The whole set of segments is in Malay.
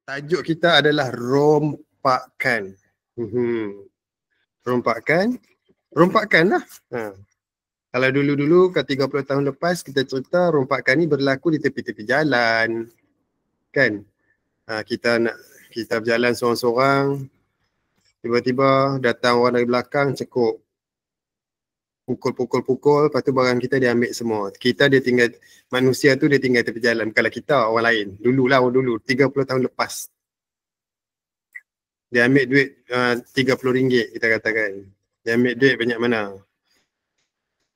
Tajuk kita adalah rompakan. Rompakan lah. Kalau dulu-dulu ke 30 tahun lepas kita cerita rompakan ni berlaku di tepi-tepi jalan. Kan? Kita berjalan seorang-seorang, tiba-tiba datang orang dari belakang cekuk. Pukul, lepas tu barang kita dia ambil semua. Manusia tu dia tinggal tepi jalan. Kalau kita orang lain, dulu 30 tahun lepas. Dia ambil duit RM30 kita katakan. Dia ambil duit banyak mana.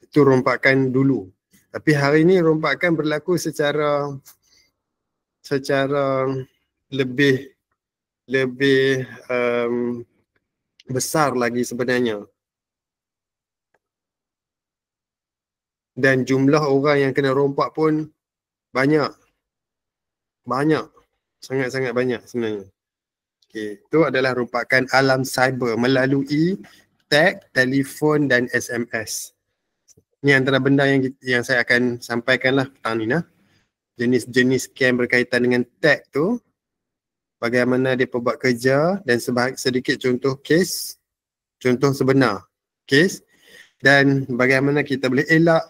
Itu rompakan dulu. Tapi hari ni rompakan berlaku secara lebih besar lagi sebenarnya. Dan jumlah orang yang kena rompak pun banyak. Sangat-sangat banyak sebenarnya. Okey, itu adalah rompakan alam cyber melalui tag, telefon dan SMS. Ini antara benda yang saya akan sampaikanlah petang ni. Jenis-jenis scam berkaitan dengan tag tu, bagaimana dia buat kerja dan sedikit contoh kes, contoh sebenar kes, dan bagaimana kita boleh elak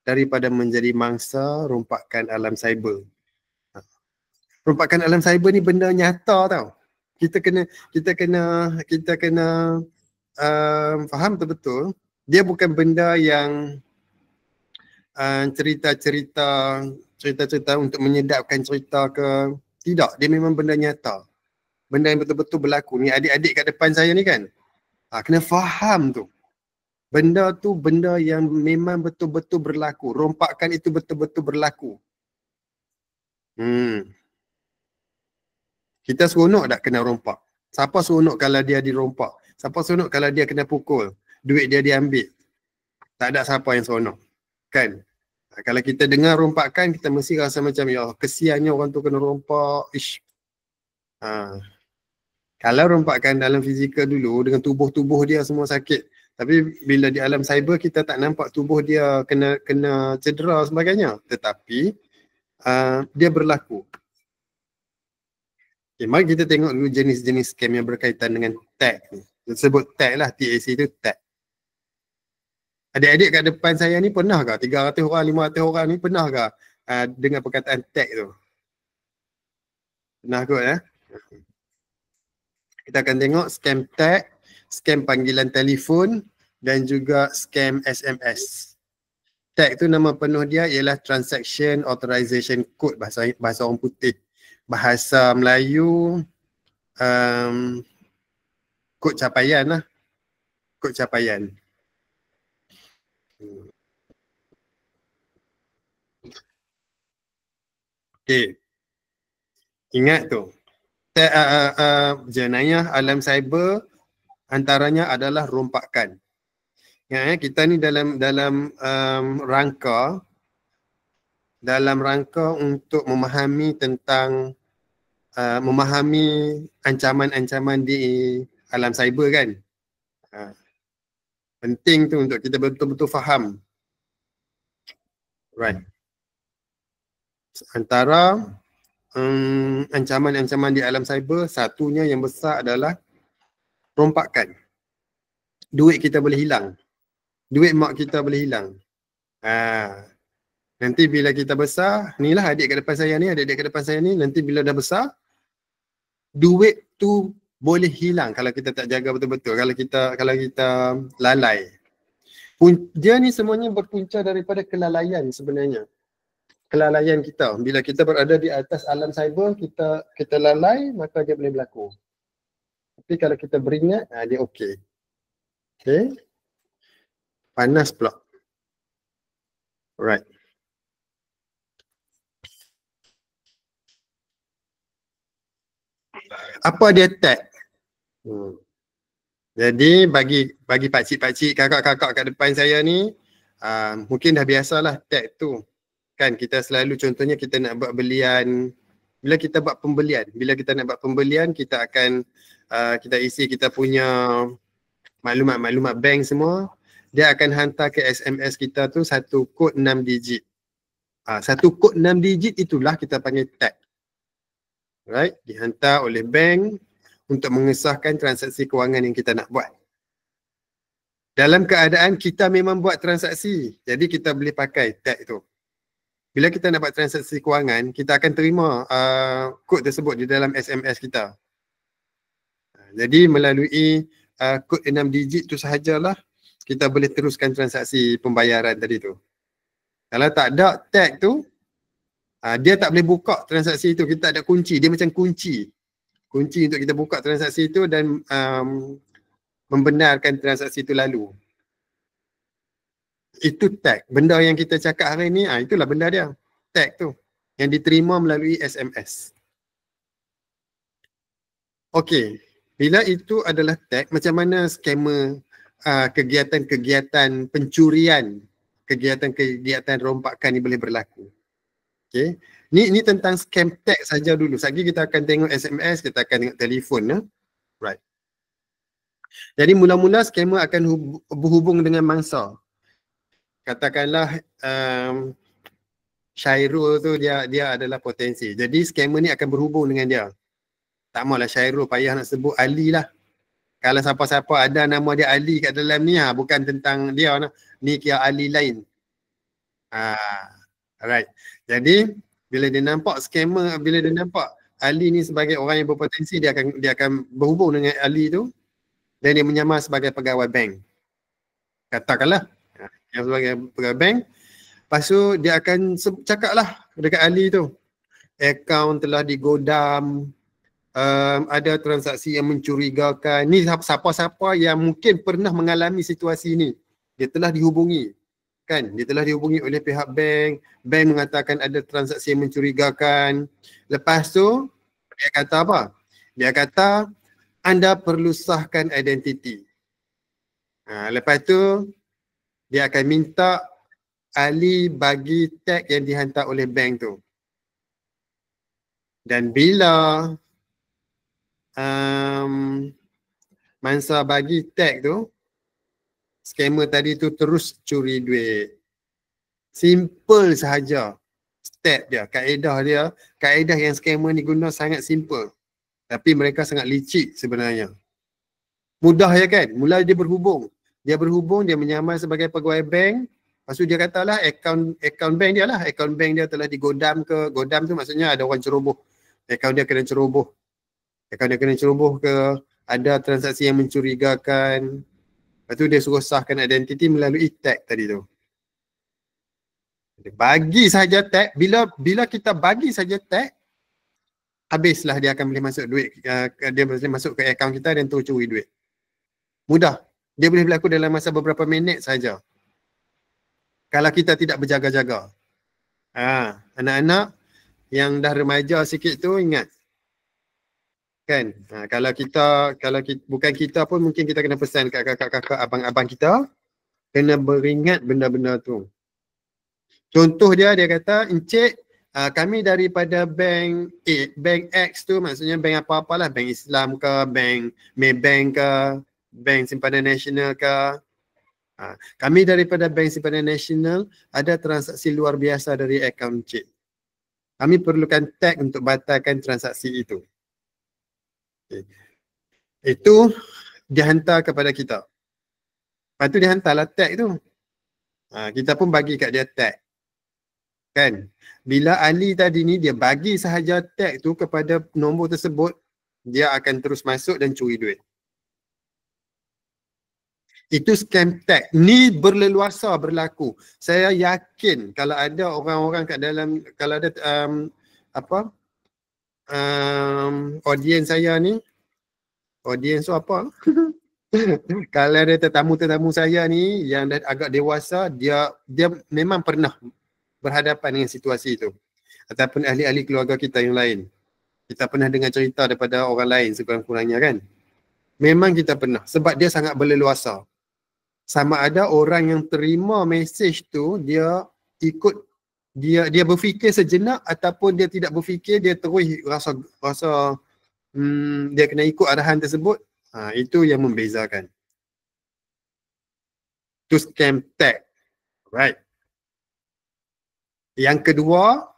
daripada menjadi mangsa rompakan alam cyber. Rompakan alam cyber ni benda nyata tau. Kita kena faham betul-betul. Dia bukan benda yang cerita-cerita untuk menyedapkan cerita ke. Tidak, dia memang benda nyata. Benda yang betul-betul berlaku. Ni adik-adik kat depan saya ni kan. Kena faham tu. Benda tu benda yang memang betul-betul berlaku. Rompakan itu betul-betul berlaku. Kita seronok tak kena rompak? Siapa seronok kalau dia dirompak? Siapa seronok kalau dia kena pukul? Duit dia diambil? Tak ada siapa yang seronok. Kan? Kalau kita dengar rompakan, kita mesti rasa macam, ya kesiannya orang tu kena rompak. Kalau rompakan dalam fizikal dulu, dengan tubuh-tubuh dia semua sakit. Tapi bila di alam cyber, kita tak nampak tubuh dia kena cedera sebagainya. Tetapi dia berlaku. Okay, mari kita tengok dulu jenis-jenis scam yang berkaitan dengan tag ni. Disebut tag lah, TAC tu tag. Adik-adik kat depan saya ni pernah ke? 300 orang, 500 orang ni pernah ke dengar perkataan tag tu? Pernah kot ya? Kita akan tengok scam tag, scam panggilan telefon dan juga scam SMS. Tag tu nama penuh dia ialah Transaction Authorization Code, bahasa orang putih. Bahasa Melayu kod capaian lah. Kod capaian. Okey. Ingat tu. Jenayah alam cyber antaranya adalah rompakan. Ya, kita ni dalam rangka untuk memahami tentang memahami ancaman-ancaman di alam cyber kan. Penting tu untuk kita betul-betul faham. Right. Antara ancaman-ancaman di alam cyber, satunya yang besar adalah rompakan. Duit kita boleh hilang. Duit mak kita boleh hilang. Nanti bila kita besar, ni lah adik kat depan saya ni, adik-adik kat depan saya ni, nanti bila dah besar, duit tu boleh hilang kalau kita tak jaga betul-betul, kalau kita lalai. Dia ni semuanya berpunca daripada kelalaian sebenarnya. Kelalaian kita. Bila kita berada di atas alam cyber, kita lalai, maka dia boleh berlaku. Tapi kalau kita beringat, dia okey. Okey. Panas pula. Alright. Apa dia tag? Jadi bagi pakcik-pakcik, kakak-kakak kat depan saya ni, mungkin dah biasalah tag tu. Kan kita selalu, contohnya kita nak buat belian, bila kita buat pembelian, kita akan kita isi kita punya maklumat bank semua. Dia akan hantar ke SMS kita tu satu kod 6 digit. Satu kod 6 digit itulah kita panggil tag. Right? Dihantar oleh bank untuk mengesahkan transaksi kewangan yang kita nak buat. Dalam keadaan kita memang buat transaksi, jadi kita boleh pakai tag tu. Bila kita nak buat transaksi kewangan, kita akan terima kod tersebut di dalam SMS kita. Jadi melalui kod 6 digit tu sahajalah kita boleh teruskan transaksi pembayaran tadi tu. Kalau tak ada tag tu, dia tak boleh buka transaksi itu. Kita ada kunci, dia macam kunci. Kunci untuk kita buka transaksi itu dan membenarkan transaksi itu lalu. Itu tag. Benda yang kita cakap hari ni, itulah benda dia. Tag tu. Yang diterima melalui SMS. Okey. Bila itu adalah tag, macam mana skema kegiatan-kegiatan pencurian, kegiatan-kegiatan rompakan ni boleh berlaku. Okey. Ni tentang scam tag saja dulu. Sekejap lagi kita akan tengok SMS, kita akan tengok telefon. Right. Jadi mula-mula skema akan berhubung dengan mangsa. Katakanlah Syairul tu dia adalah potensi. Jadi skamer ni akan berhubung dengan dia. Tak maulah Syairul payah nak sebut Ali lah. Kalau siapa-siapa ada nama dia Ali kat dalam ni, bukan tentang dia. Ni kira Ali lain. Alright. Jadi bila dia nampak skamer, bila dia nampak Ali ni sebagai orang yang berpotensi, dia akan berhubung dengan Ali tu dan dia menyamar sebagai pegawai bank. Katakanlah yang sebagai pegawai bank. Lepas tu dia akan cakap lah dekat Ali tu, akaun telah digodam, ada transaksi yang mencurigakan. Ni siapa-siapa yang mungkin pernah mengalami situasi ni, dia telah dihubungi. Kan? Dia telah dihubungi oleh pihak bank. Bank mengatakan ada transaksi yang mencurigakan. Lepas tu dia kata apa? Dia kata anda perlu sahkan identiti. Lepas tu dia akan minta Ali bagi tag yang dihantar oleh bank tu. Dan bila mangsa bagi tag tu, skamer tadi tu terus curi duit. Simple sahaja step dia, kaedah yang skamer ni guna sangat simple. Tapi mereka sangat licik sebenarnya. Mudah ya kan? Mula dia berhubung, dia menyamar sebagai pegawai bank. Lepas tu dia katalah akaun bank dia lah. Akaun bank dia telah digodam ke. Godam tu maksudnya ada orang ceroboh. Akaun dia kena ceroboh. Akaun dia kena ceroboh ke. Ada transaksi yang mencurigakan. Lepas tu dia suruh sahkan identiti melalui tag tadi tu. Bagi saja tag. Bila kita bagi saja tag, habislah dia akan boleh masuk duit. Dia boleh masuk ke akaun kita dan terus curi duit. Mudah. Dia boleh berlaku dalam masa beberapa minit saja. Kalau kita tidak berjaga-jaga. Anak-anak yang dah remaja sikit tu ingat. Kan? Kalau kita bukan kita pun mungkin kita kena pesan kat kakak-kakak, abang-abang kita kena beringat benda-benda tu. Contoh dia kata, encik, kami daripada bank A, bank X tu maksudnya bank apa-apalah, bank Islam ke, bank Maybank ke, bank simpanan nasional ke. Kami daripada Bank Simpanan Nasional ada transaksi luar biasa dari akaun encik. Kami perlukan tag untuk batalkan transaksi itu. Okay. Itu dihantar kepada kita. Lepas tu dihantarlah tag tu. Kita pun bagi kat dia tag. Kan? Bila Ali tadi ni dia bagi sahaja tag tu kepada nombor tersebut, dia akan terus masuk dan curi duit. Itu scam tag. Ni berleluasa berlaku. Saya yakin kalau ada orang-orang kat dalam, kalau ada audience saya ni, audience tu apa? Kalau ada tetamu-tetamu saya ni yang dah agak dewasa, dia memang pernah berhadapan dengan situasi itu. Ataupun ahli-ahli keluarga kita yang lain. Kita pernah dengar cerita daripada orang lain sekurang-kurangnya kan. Memang kita pernah. Sebab dia sangat berleluasa. Sama ada orang yang terima mesej tu, dia ikut, dia berfikir sejenak ataupun dia tidak berfikir, dia terus rasa dia kena ikut arahan tersebut. Itu yang membezakan. Itu scam tag. Right. Yang kedua,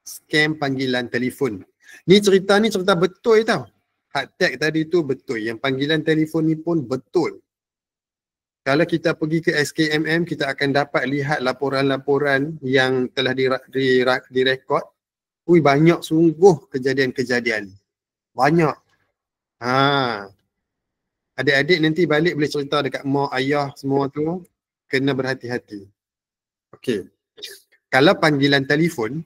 scam panggilan telefon. Ni cerita betul tau. Hard tag tadi tu betul. Yang panggilan telefon ni pun betul. Kalau kita pergi ke SKMM, kita akan dapat lihat laporan-laporan yang telah direkod. Ui, banyak sungguh kejadian-kejadian. Banyak. Adik-adik nanti balik boleh cerita dekat mak, ayah semua tu. Kena berhati-hati. Okey. Kalau panggilan telefon,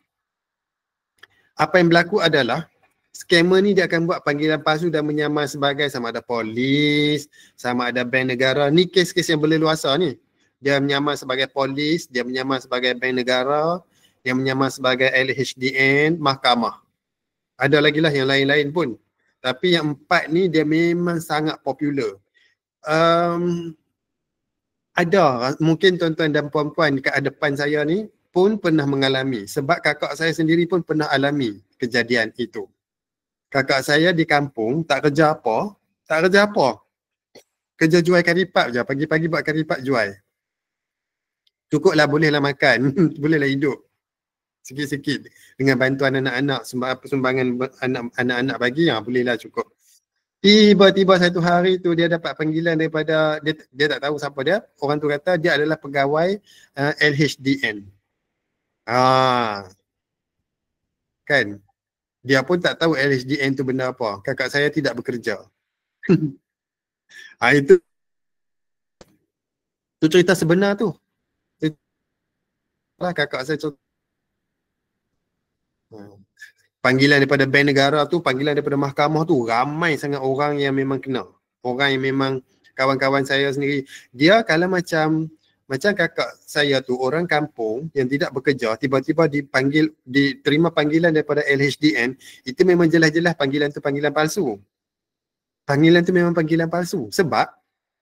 apa yang berlaku adalah scammer ni dia akan buat panggilan palsu dan menyamar sebagai sama ada polis, sama ada bank negara. Ni kes-kes yang berleluasa ni. Dia menyamar sebagai polis, dia menyamar sebagai bank negara, dia menyamar sebagai LHDN, mahkamah. Ada lagi lah yang lain-lain pun. Tapi yang 4 ni dia memang sangat popular. Ada mungkin tuan-tuan dan puan-puan dekat depan saya ni pun pernah mengalami. Sebab kakak saya sendiri pun pernah alami kejadian itu. Kakak saya di kampung tak kerja apa. Kerja jual karipat je. Pagi-pagi buat karipat jual. Cukuplah, bolehlah makan. Bolehlah hidup. Sikit-sikit. Dengan bantuan anak-anak, sumbangan anak-anak bagi, bolehlah cukup. Tiba-tiba satu hari tu dia dapat panggilan daripada, dia tak tahu siapa dia. Orang tu kata dia adalah pegawai LHDN. Kan? Dia pun tak tahu LHDN tu benda apa. Kakak saya tidak bekerja. Itu cerita sebenar tu. Kakak saya cerita. Panggilan daripada bank negara tu, panggilan daripada mahkamah tu, ramai sangat orang yang memang kena. Orang yang memang kawan-kawan saya sendiri. Dia kalau macam kakak saya tu, orang kampung yang tidak bekerja, tiba-tiba diterima panggilan daripada LHDN, itu memang jelas-jelas panggilan tu panggilan palsu. Panggilan tu memang panggilan palsu. Sebab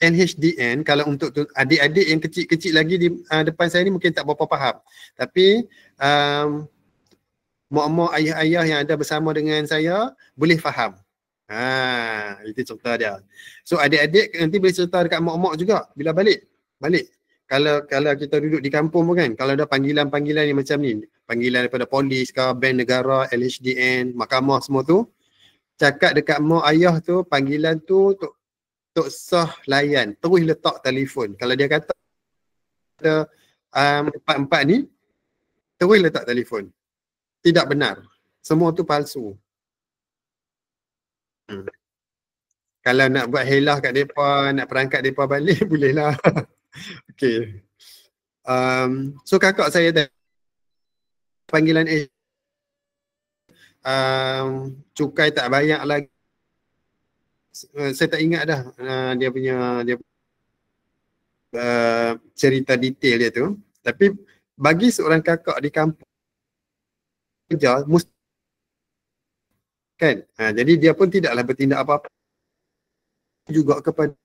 LHDN, kalau untuk adik-adik yang kecil-kecil lagi di depan saya ni mungkin tak berapa faham. Tapi mak-mak, ayah-ayah yang ada bersama dengan saya boleh faham. Itu cerita dia. So adik-adik nanti boleh cerita dekat mak-mak juga bila balik. Kalau kita duduk di kampung pun kan, kalau ada panggilan-panggilan yang macam ni, panggilan daripada polis ke, bank negara, LHDN, mahkamah semua tu, cakap dekat mak ayah tu, panggilan tu tok sah layan, terus letak telefon. Kalau dia kata empat-empat ni, terus letak telefon. Tidak benar. Semua tu palsu. Kalau nak buat helah kat mereka, nak perangkat mereka balik, bolehlah. Okay. So kakak saya dah panggilan cukai tak bayar lagi. Saya tak ingat dah dia punya cerita detail dia tu. Tapi bagi seorang kakak di kampung kerja, kan? Jadi dia pun tidaklah bertindak apa-apa juga kepada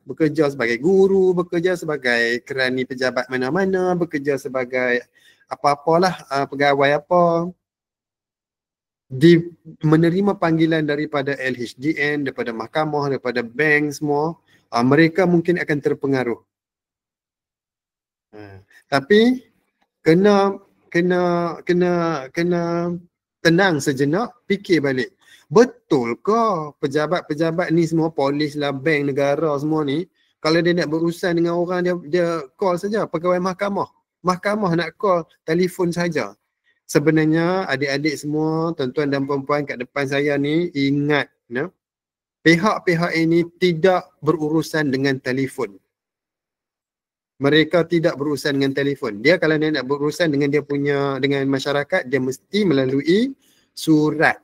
bekerja sebagai guru, bekerja sebagai kerani pejabat mana-mana, bekerja sebagai apa-apalah, pegawai apa, menerima panggilan daripada LHDN, daripada mahkamah, daripada bank semua, mereka mungkin akan terpengaruh. Tapi kena tenang sejenak, fikir balik. Betul ke pejabat-pejabat ni semua, polis lah, bank, negara semua ni, kalau dia nak berurusan dengan orang, dia call saja, pegawai mahkamah. Mahkamah nak call, telefon saja. Sebenarnya adik-adik semua, tuan-tuan dan puan-puan kat depan saya ni, ingat, pihak-pihak ini tidak berurusan dengan telefon. Mereka tidak berurusan dengan telefon. Dia kalau dia nak berurusan dengan dengan masyarakat, dia mesti melalui surat.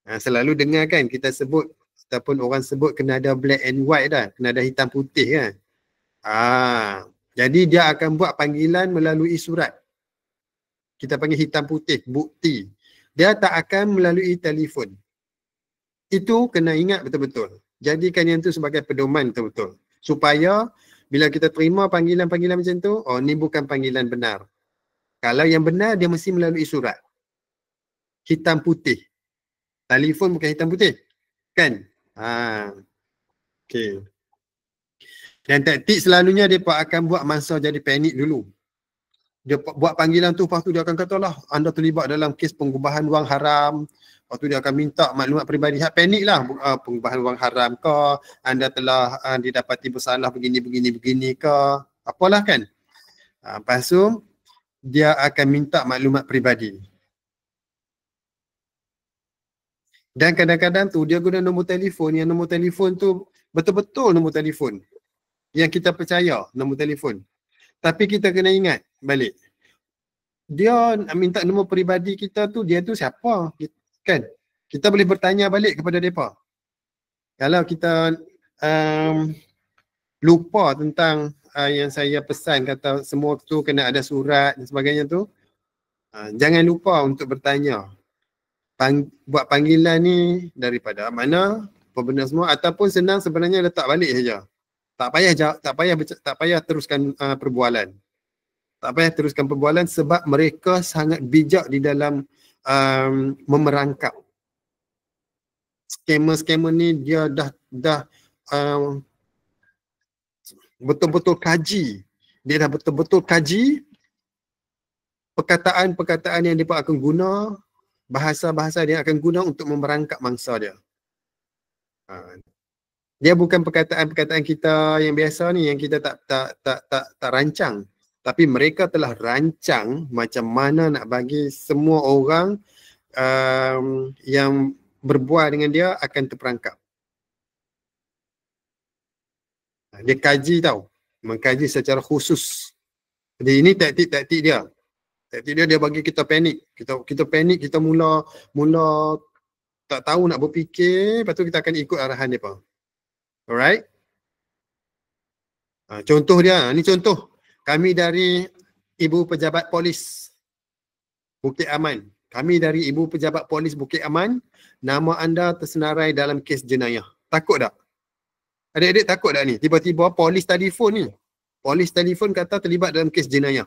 Selalu dengar kan kita sebut, ataupun orang sebut kena ada black and white dah, kena ada hitam putih kan. Jadi dia akan buat panggilan melalui surat. Kita panggil hitam putih, bukti. Dia tak akan melalui telefon. Itu kena ingat betul-betul. Jadikan yang tu sebagai pedoman betul-betul. Supaya bila kita terima panggilan-panggilan macam tu, ni bukan panggilan benar. Kalau yang benar, dia mesti melalui surat. Hitam putih. Telefon bukan hitam putih. Kan? Okay. Dan taktik selalunya mereka akan buat masa jadi panik dulu. Dia buat panggilan tu, lepas tu dia akan kata lah, anda terlibat dalam kes pengubahan wang haram. Lepas tu dia akan minta maklumat peribadi. Panik lah, pengubahan wang haram ke, anda telah didapati bersalah begini ke, apalah kan. Lepas tu dia akan minta maklumat peribadi. Dan kadang-kadang tu dia guna nombor telefon, yang nombor telefon tu betul-betul nombor telefon yang kita percaya, nombor telefon. Tapi kita kena ingat balik, dia nak minta nombor peribadi kita tu, dia tu siapa? Kan? Kita boleh bertanya balik kepada mereka. Kalau kita lupa tentang yang saya pesan, kata semua tu kena ada surat dan sebagainya tu, jangan lupa untuk bertanya. Buat panggilan ni daripada mana, apa benda semua, ataupun senang sebenarnya letak balik saja. Tak payah teruskan perbualan. Tak payah teruskan perbualan sebab mereka sangat bijak di dalam memerangkap. Scammer ni dia dah betul-betul kaji. Dia dah betul-betul kaji perkataan-perkataan yang dia akan guna, bahasa-bahasa dia akan guna untuk memerangkap mangsa dia. Dia bukan perkataan-perkataan kita yang biasa ni yang kita tak rancang, tapi mereka telah rancang macam mana nak bagi semua orang yang berbual dengan dia akan terperangkap. Dia kaji tau, mengkaji secara khusus. Jadi ini taktik dia. Taktik dia bagi kita panik. Kita panik, kita mula tak tahu nak berfikir, lepas tu kita akan ikut arahan dia. Alright? Contoh dia, ni contoh. Kami dari Ibu Pejabat Polis Bukit Aman. Kami dari Ibu Pejabat Polis Bukit Aman. Nama anda tersenarai dalam kes jenayah. Takut tak? Adik-adik takut tak ni? Tiba-tiba polis telefon ni. Polis telefon kata terlibat dalam kes jenayah.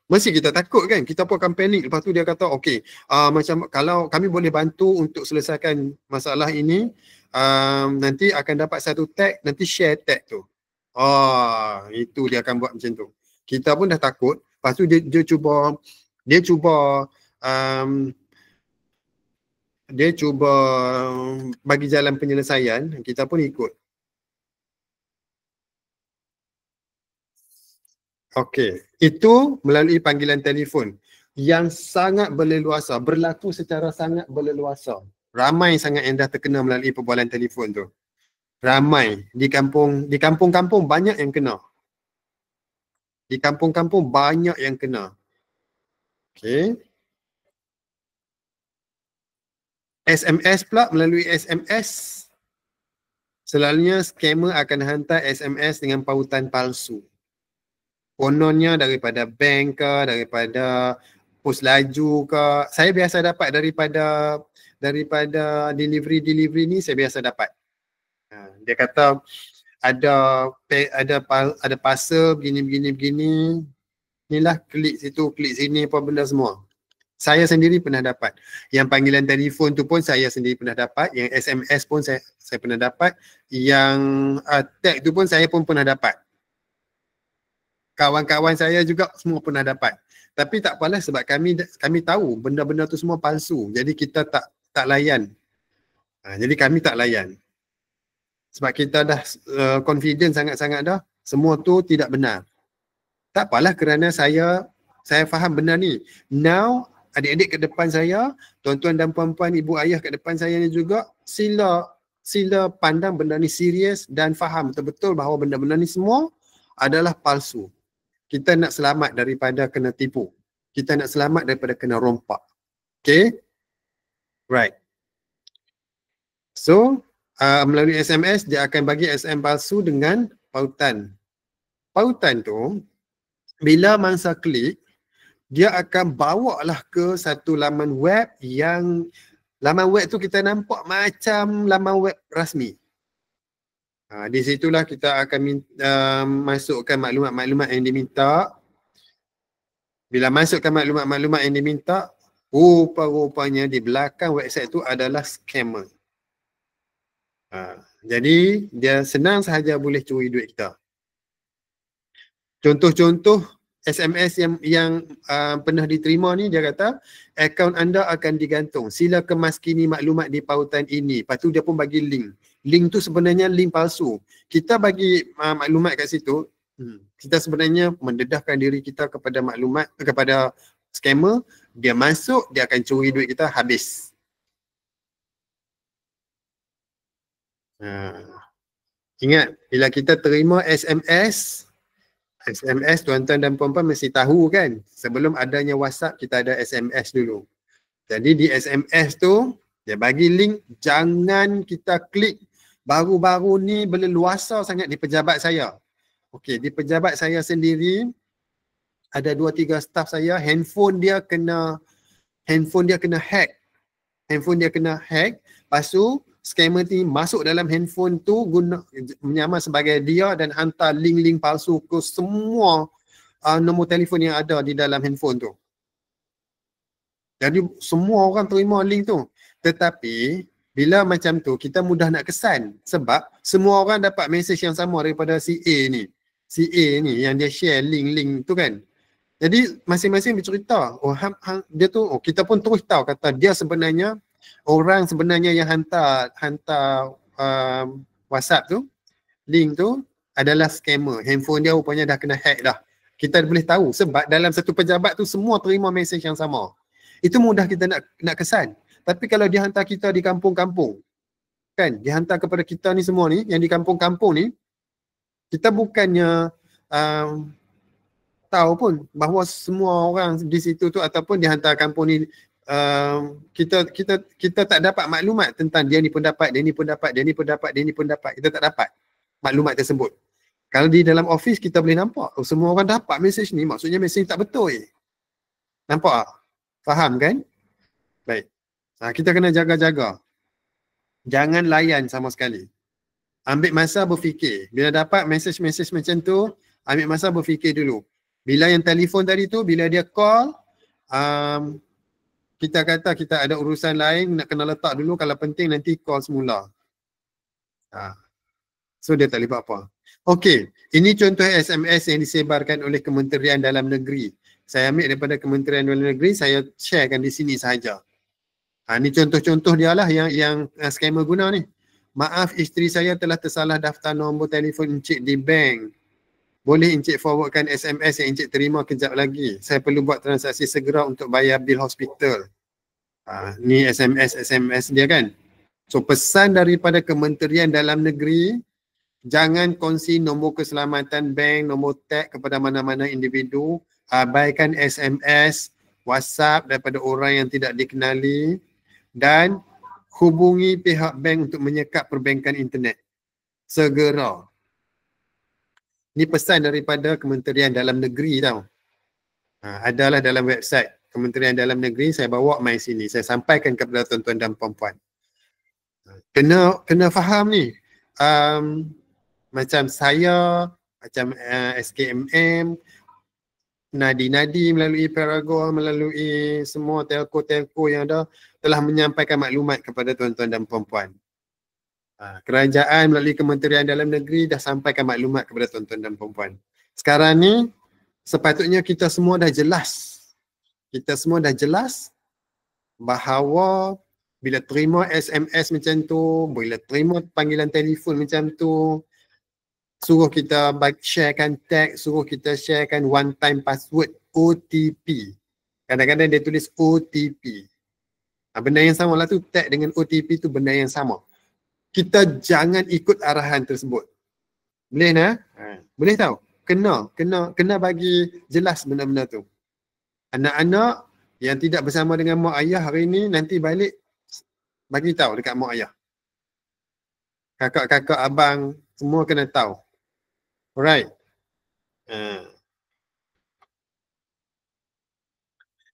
Mesti kita takut kan? Kita pun akan panik. Lepas tu dia kata, okey, macam kalau kami boleh bantu untuk selesaikan masalah ini, nanti akan dapat satu tag, nanti share tag tu. Itu dia akan buat macam tu. Kita pun dah takut. Lepas tu dia cuba bagi jalan penyelesaian, kita pun ikut. Okey, itu melalui panggilan telefon yang sangat berleluasa, berlaku secara sangat berleluasa. Ramai sangat yang dah terkena melalui perbualan telefon tu. Ramai. Di kampung-kampung banyak yang kena. Di kampung-kampung banyak yang kena. Okey. SMS pula, melalui SMS. Selalunya scammer akan hantar SMS dengan pautan palsu. Kononnya daripada bank ke, daripada pos laju ke. Saya biasa dapat daripada delivery ni, saya biasa dapat. Dia kata ada parcel begini. Inilah, klik situ, klik sini, apa benda semua. Saya sendiri pernah dapat. Yang panggilan telefon tu pun saya sendiri pernah dapat. Yang SMS pun saya pernah dapat. Yang tag tu pun saya pun pernah dapat. Kawan-kawan saya juga semua pernah dapat. Tapi tak apalah sebab kami tahu benda-benda tu semua palsu. Jadi kita tak layan. Jadi kami tak layan. Sebab kita dah confident sangat-sangat dah. Semua tu tidak benar. Tak apalah kerana saya faham benda ni. Now, adik-adik ke depan saya, tuan-tuan dan puan-puan, ibu ayah ke depan saya ni juga, sila pandang benda ni serius dan faham betul-betul bahawa benda-benda ni semua adalah palsu. Kita nak selamat daripada kena tipu. Kita nak selamat daripada kena rompak. Okay? Right. So, melalui SMS, dia akan bagi SM palsu dengan pautan. Pautan tu, bila mangsa klik, dia akan bawa lah ke satu laman web yang laman web tu kita nampak macam laman web rasmi. Di situlah kita akan masukkan maklumat-maklumat yang diminta. Bila masukkan maklumat-maklumat yang diminta, rupa-rupanya di belakang website tu adalah scammer. Jadi dia senang sahaja boleh curi duit kita. Contoh-contoh SMS yang pernah diterima ni, dia kata akaun anda akan digantung. Sila kemaskini maklumat di pautan ini. Lepas tu dia pun bagi link. Link tu sebenarnya link palsu. Kita bagi maklumat kat situ, kita sebenarnya mendedahkan diri kita kepada maklumat, kepada scammer. Dia masuk, dia akan curi duit kita habis. Ingat, bila kita terima SMS tuan-tuan dan puan-puan mesti tahu kan, sebelum adanya WhatsApp kita ada SMS dulu. Jadi di SMS tu dia bagi link, jangan kita klik. Baru-baru ni berleluasa sangat di pejabat saya. Okey, di pejabat saya sendiri ada 2-3 staff saya, handphone dia kena hack. Lepas tu scammer ni masuk dalam handphone tu, menyamar sebagai dia dan hantar link-link palsu ke semua nombor telefon yang ada di dalam handphone tu. Jadi semua orang terima link tu. Tetapi bila macam tu kita mudah nak kesan sebab semua orang dapat mesej yang sama daripada si A ni yang dia share link-link tu kan. Jadi masing-masing bercerita, dia tu, kita pun terus tahu kata dia sebenarnya orang sebenarnya yang hantar WhatsApp tu, link tu adalah scammer. Handphone dia rupanya dah kena hack dah. Kita boleh tahu sebab dalam satu pejabat tu semua terima mesej yang sama. Itu mudah kita nak kesan. Tapi kalau dia hantar kita di kampung-kampung, kan, dia hantar kepada kita ni semua ni yang di kampung-kampung ni, kita bukannya tahu pun bahawa semua orang di situ tu ataupun di hantar kampung ni, kita tak dapat maklumat tentang dia ni pun dapat, dia ni pun dapat. Kita tak dapat maklumat tersebut. Kalau di dalam office kita boleh nampak, semua orang dapat mesej ni, maksudnya mesej tak betul. Nampak tak? Faham kan? Baik. Kita kena jaga-jaga. Jangan layan sama sekali. Ambil masa berfikir. Bila dapat mesej-mesej macam tu, ambil masa berfikir dulu. Bila yang telefon tadi tu, bila dia call, kita kata kita ada urusan lain, nak kena letak dulu, kalau penting nanti call semula. So dia tak boleh buat apa. Okey, ini contoh SMS yang disebarkan oleh Kementerian Dalam Negeri. Saya ambil daripada Kementerian Dalam Negeri, saya sharekan di sini sahaja. Ini contoh-contoh dia lah yang scammer guna ni. Maaf, isteri saya telah tersalah daftar nombor telefon encik di bank. Boleh encik forwardkan SMS yang encik terima kejap lagi. Saya perlu buat transaksi segera untuk bayar bil hospital. Ni SMS dia kan. So pesan daripada Kementerian Dalam Negeri, jangan kongsi nombor keselamatan bank, nombor tag kepada mana-mana individu. Abaikan SMS, WhatsApp daripada orang yang tidak dikenali dan hubungi pihak bank untuk menyekat perbankan internet. Segera. Ini pesan daripada Kementerian Dalam Negeri tau. Adalah dalam website Kementerian Dalam Negeri, saya bawa mai sini. Saya sampaikan kepada tuan-tuan dan puan-puan. Kena faham ni. Macam saya, macam SKMM, Nadi melalui Paragon, melalui semua telco-telco yang ada, telah menyampaikan maklumat kepada tuan-tuan dan puan-puan. Kerajaan melalui Kementerian Dalam Negeri dah sampaikan maklumat kepada tuan-tuan dan puan-puan. Sekarang ni sepatutnya kita semua dah jelas. Kita semua dah jelas bahawa bila terima SMS macam tu, bila terima panggilan telefon macam tu, suruh kita sharekan tag, suruh kita sharekan one time password, OTP. Kadang-kadang dia tulis OTP. Benda yang sama lah tu, tag dengan OTP tu benda yang sama. Kita jangan ikut arahan tersebut. Boleh nah? Boleh tahu? Kena bagi jelas benda-benda tu. Anak-anak yang tidak bersama dengan mak ayah hari ni, nanti balik bagi tahu dekat mak ayah. Kakak-kakak abang semua kena tahu. Alright.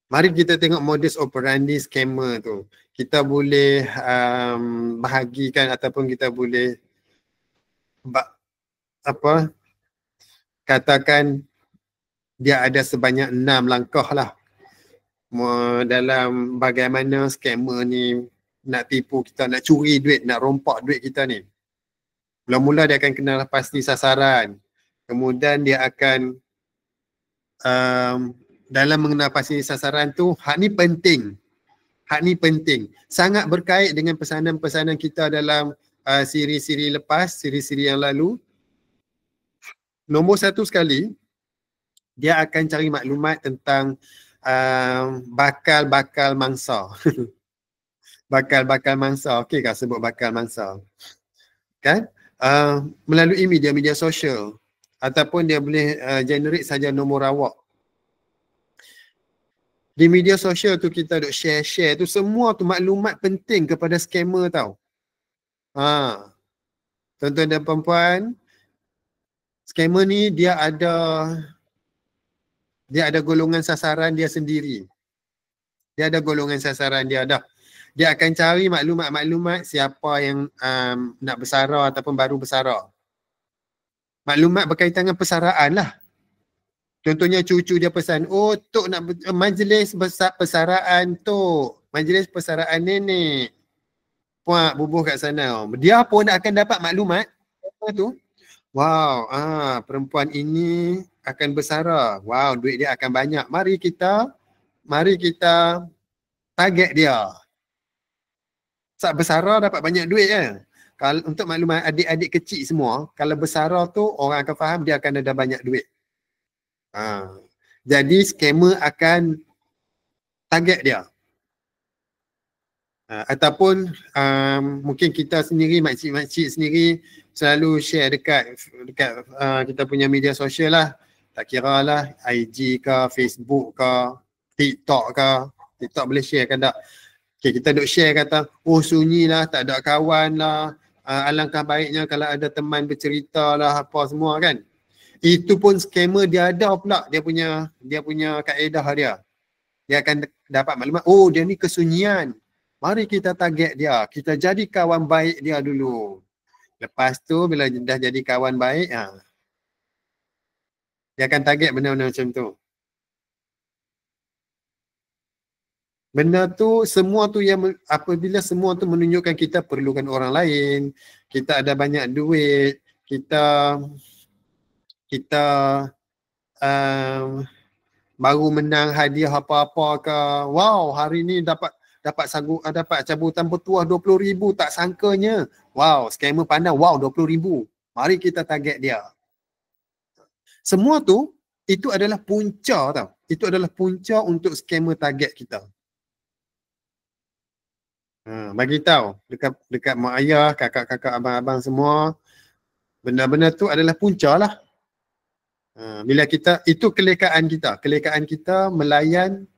Mari kita tengok modus operandi scammer tu. Kita boleh bahagikan ataupun kita boleh katakan dia ada sebanyak 6 langkah lah dalam bagaimana scammer ni nak tipu kita, nak curi duit, nak rompak duit kita ni. Mula-mula dia akan kenal pasti sasaran. Kemudian dia akan dalam mengenal pasti sasaran tu, hak ni penting. Hak ni penting. Sangat berkait dengan pesanan-pesanan kita dalam siri-siri lepas, siri-siri yang lalu. Nombor satu sekali, dia akan cari maklumat tentang bakal-bakal mangsa. Bakal-bakal mangsa. Okey kah sebut bakal mangsa? Kan? Melalui media-media sosial. Ataupun dia boleh generate saja nombor rawak. Di media sosial tu kita duk share-share tu semua tu maklumat penting kepada scammer tau. Tuan-tuan dan puan-puan, scammer ni dia ada golongan sasaran dia sendiri. Dia ada golongan sasaran dia dah. Dia akan cari maklumat-maklumat siapa yang nak bersara ataupun baru bersara. Maklumat berkaitan dengan persaraan lah. Contohnya cucu dia pesan, oh Tok nak majlis persaraan Tok. Majlis persaraan nenek. Puak bubuh kat sana. Dia pun akan dapat maklumat. Apa tu? Wow, perempuan ini akan bersara. Wow, duit dia akan banyak. Mari kita target dia. Saat bersara dapat banyak duit kan. Kalau untuk maklumat adik-adik kecil semua, kalau bersara tu orang akan faham dia akan ada banyak duit. Jadi scammer akan target dia. Ataupun mungkin kita sendiri, makcik-makcik sendiri selalu share dekat kita punya media sosial lah. Tak kira lah IG ke, Facebook ke, TikTok ke. TikTok boleh share kan tak? Okay, kita duk share kata, oh sunyi lah, tak ada kawan lah. Alangkah baiknya kalau ada teman bercerita lah apa semua kan. Itu pun scammer dia ada pula dia punya kaedah dia. Dia akan dapat maklumat, oh dia ni kesunyian. Mari kita target dia. Kita jadi kawan baik dia dulu. Lepas tu bila dah jadi kawan baik, dia akan target benda-benda macam tu. Benda tu, semua tu yang apabila semua tu menunjukkan kita perlukan orang lain, kita ada banyak duit, kita baru menang hadiah apa-apa ke. Wow, hari ni dapat cabutan bertuah 20,000, tak sangkanya. Wow, scammer pandang, wow 20,000. Mari kita target dia. Semua tu, itu adalah punca tau. Itu adalah punca untuk scammer target kita. Bagi tahu dekat mak ayah, kakak-kakak, abang-abang semua, benda-benda tu adalah punca lah. Bila kita, itu kelekaan kita melayan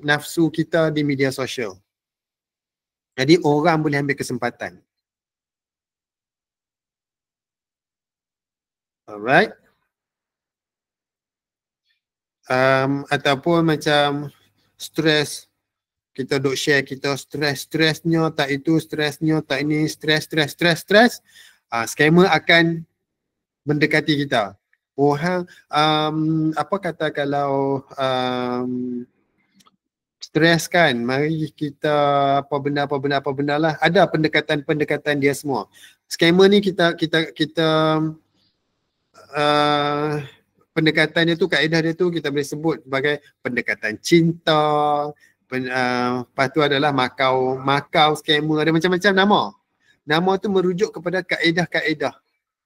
nafsu kita di media sosial. Jadi orang boleh ambil kesempatan. Alright. Ataupun macam stres. Kita duk share kita stresnya tak itu, stresnya tak ini, stres. Scammer akan mendekati kita. Oh apa kata kalau stres kan, mari kita apa benda lah. Ada pendekatan dia semua. Scammer ni kita pendekatan dia tu, kaedah dia tu kita boleh sebut sebagai pendekatan cinta. Lepas tu adalah makau scammer, ada macam-macam nama. Nama tu merujuk kepada kaedah-kaedah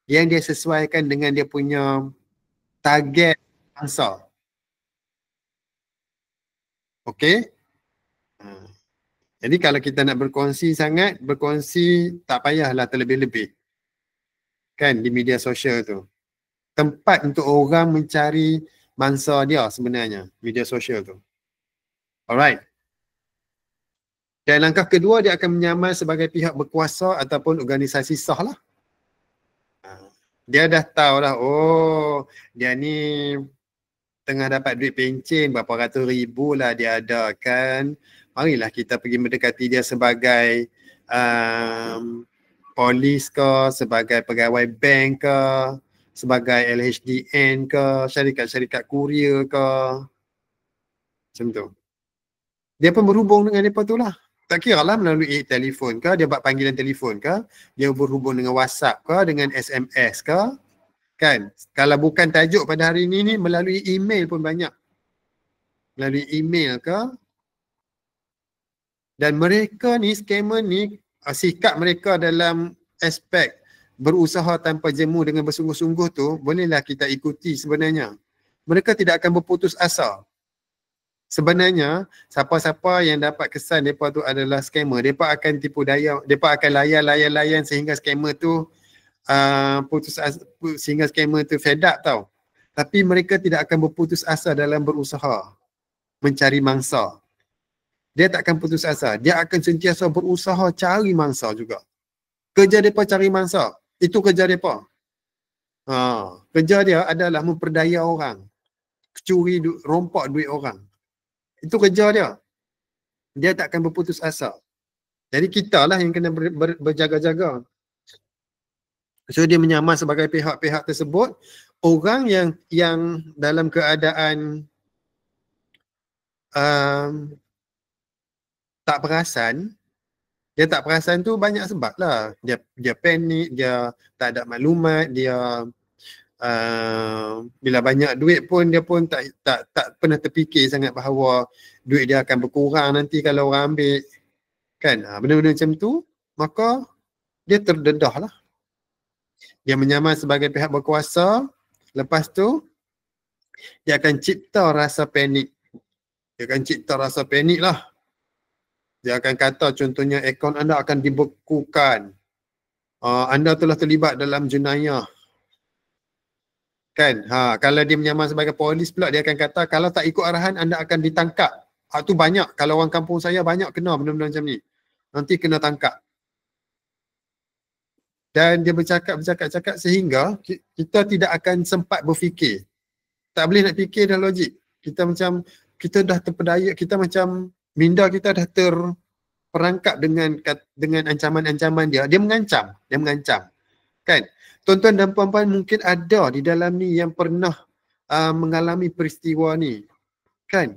yang dia sesuaikan dengan dia punya target mangsa. Okey? Jadi kalau kita nak berkongsi tak payahlah terlebih-lebih. Kan di media sosial tu. Tempat untuk orang mencari mangsa dia sebenarnya, media sosial tu. Alright. Dan langkah kedua, dia akan menyamar sebagai pihak berkuasa ataupun organisasi sah lah. Dia dah tahu lah, oh dia ni tengah dapat duit pencen berapa ratus ribu lah dia ada kan. Marilah kita pergi mendekati dia sebagai polis ke, sebagai pegawai bank ke, sebagai LHDN ke, syarikat-syarikat kurier ke. Macam tu. Dia pun berhubung dengan mereka tu lah. Tak kira lah melalui telefon ke, dia buat panggilan telefon ke, dia berhubung dengan WhatsApp ke, dengan SMS ke. Kan? Kalau bukan tajuk pada hari ini ni, melalui email pun banyak. Melalui email ke. Dan mereka ni, scammer ni, sikap mereka dalam aspek berusaha tanpa jemu dengan bersungguh-sungguh tu, bolehlah kita ikuti sebenarnya. Mereka tidak akan berputus asa. Sebenarnya, siapa-siapa yang dapat kesan mereka tu adalah scammer, mereka akan tipu daya, mereka akan layan sehingga scammer tu sehingga scammer tu fed up tau. Tapi mereka tidak akan berputus asa dalam berusaha mencari mangsa. Dia tak akan putus asa. Dia akan sentiasa berusaha cari mangsa juga. Kerja mereka cari mangsa. Itu kerja mereka. Kerja dia adalah memperdaya orang. Curi, rompak duit orang. Itu kerja dia. Dia tak akan berputus asa. Jadi kita lah yang kena berjaga-jaga. So dia menyamar sebagai pihak-pihak tersebut. Orang yang dalam keadaan tak perasan, dia tak perasan tu banyak sebab lah. Dia panik, dia tak ada maklumat, dia bila banyak duit pun dia pun tak pernah terfikir sangat bahawa duit dia akan berkurang nanti kalau orang ambil. Kan? Benda-benda macam tu, maka dia terdedah lah. Dia menyamar sebagai pihak berkuasa, lepas tu dia akan cipta rasa panik. Dia akan cipta rasa panik lah. Dia akan kata contohnya akaun anda akan dibekukan. Anda telah terlibat dalam jenayah. Kan? Kalau dia menyamar sebagai polis pula, dia akan kata kalau tak ikut arahan anda akan ditangkap. Tu banyak. Kalau orang kampung saya banyak kena benda-benda macam ni. Nanti kena tangkap. Dan dia bercakap sehingga kita tidak akan sempat berfikir. Tak boleh nak fikir dah logik. Kita dah terpedaya, kita macam minda kita dah terperangkap dengan ancaman-ancaman dia. Dia mengancam. Kan? Tuan-tuan dan puan-puan mungkin ada di dalam ni yang pernah mengalami peristiwa ni. Kan?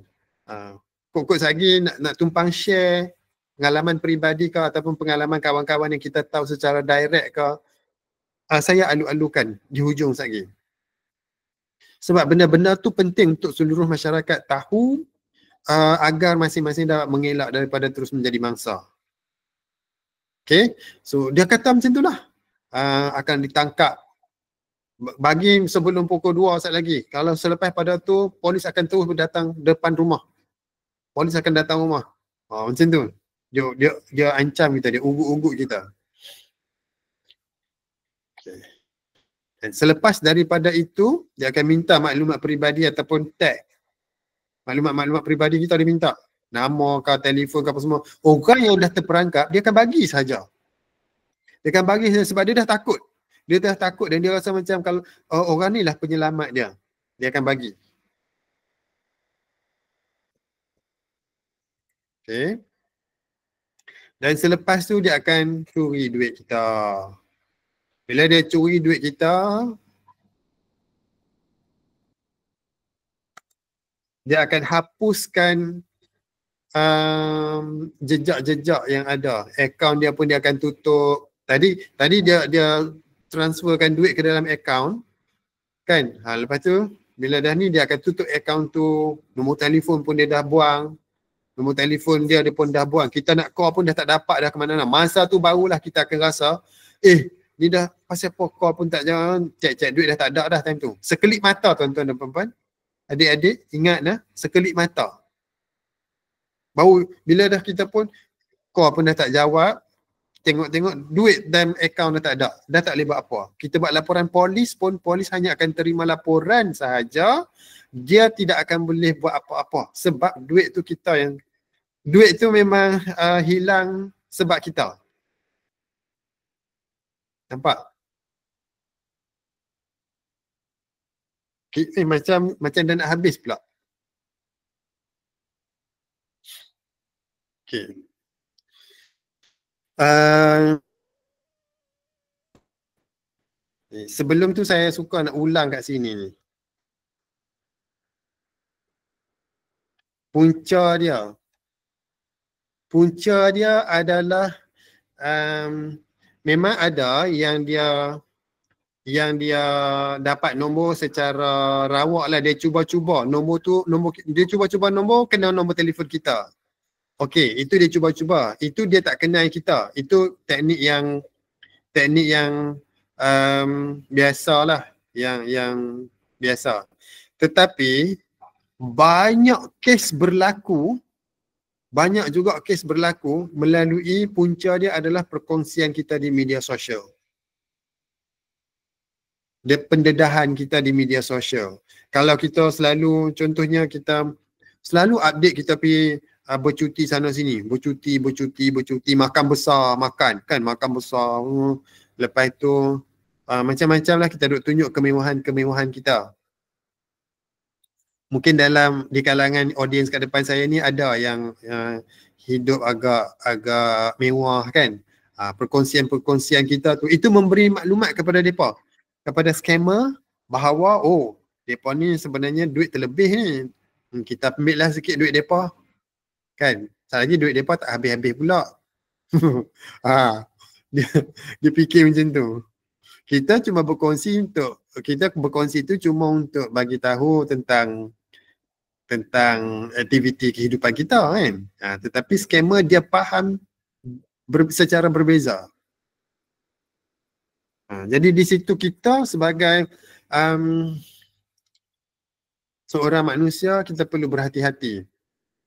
Kok lagi nak tumpang share pengalaman peribadi ke ataupun pengalaman kawan-kawan yang kita tahu secara direct ke. Saya alu-alukan di hujung lagi. Sebab benda-benda tu penting untuk seluruh masyarakat tahu agar masing-masing dapat mengelak daripada terus menjadi mangsa. Okay, so dia kata macam tu lah. Akan ditangkap. Bagi sebelum pukul 2 saat lagi. Kalau selepas pada tu, polis akan terus datang depan rumah. Polis akan datang rumah. Macam tu. Dia ancam kita, dia ugut-ugut kita. Okay. Dan selepas daripada itu, dia akan minta maklumat peribadi ataupun tag. Maklumat peribadi kita dia minta. Nama ke, telefon ke apa semua. Orang yang dah terperangkap, dia akan bagi saja. Dia akan bagi saja sebab dia dah takut. Dia dah takut dan dia rasa macam kalau orang ni lah penyelamat dia. Dia akan bagi. Okay. Dan selepas tu dia akan curi duit kita. Bila dia curi duit kita, dia akan hapuskan jejak-jejak yang ada. Akaun dia pun dia akan tutup. Tadi dia transferkan duit ke dalam akaun. Kan? Lepas tu, bila dah ni dia akan tutup akaun tu. Nombor telefon pun dia dah buang. Nombor telefon dia pun dah buang. Kita nak call pun dah tak dapat dah ke mana-mana. Masa tu barulah kita akan rasa, ni dah pasal apa call pun tak jalan, cek duit dah tak ada dah time tu. Sekelip mata tuan-tuan dan puan-puan. Adik-adik ingat dah, sekelip mata. Baru bila dah kita pun call pun dah tak jawab, tengok-tengok duit dalam akaun dah tak ada. Dah tak boleh buat apa. Kita buat laporan polis pun, polis hanya akan terima laporan sahaja. Dia tidak akan boleh buat apa-apa. Sebab duit tu duit tu memang hilang sebab kita. Nampak? Macam dah nak habis pula. Okay. Sebelum tu saya suka nak ulang kat sini ni. Punca dia adalah memang ada yang yang dia dapat nombor secara rawak lah, dia cuba-cuba nombor tu, dia cuba-cuba nombor, kena nombor telefon kita. Okey, itu dia cuba-cuba. Itu dia tak kenal kita. Itu teknik yang biasalah, yang biasa. Tetapi banyak juga kes berlaku melalui punca dia adalah perkongsian kita di media sosial. Dia pendedahan kita di media sosial. Kalau kita selalu, contohnya kita selalu update kita pergi bercuti sana sini, bercuti, makan besar, makan besar. Lepas tu macam-macam lah kita duk tunjuk kemewahan kita. Mungkin di kalangan audiens kat depan saya ni ada yang hidup agak mewah kan. Perkongsian kita tu, itu memberi maklumat kepada mereka, kepada scammer, bahawa mereka ni sebenarnya duit terlebih ni. Kita ambil lah sikit duit mereka. Kan? Sekali lagi duit mereka tak habis-habis pula. Dia fikir macam tu. Kita berkongsi tu cuma untuk bagi tahu tentang aktiviti kehidupan kita kan. Tetapi scammer dia faham secara berbeza. Jadi di situ kita sebagai seorang manusia, kita perlu berhati-hati.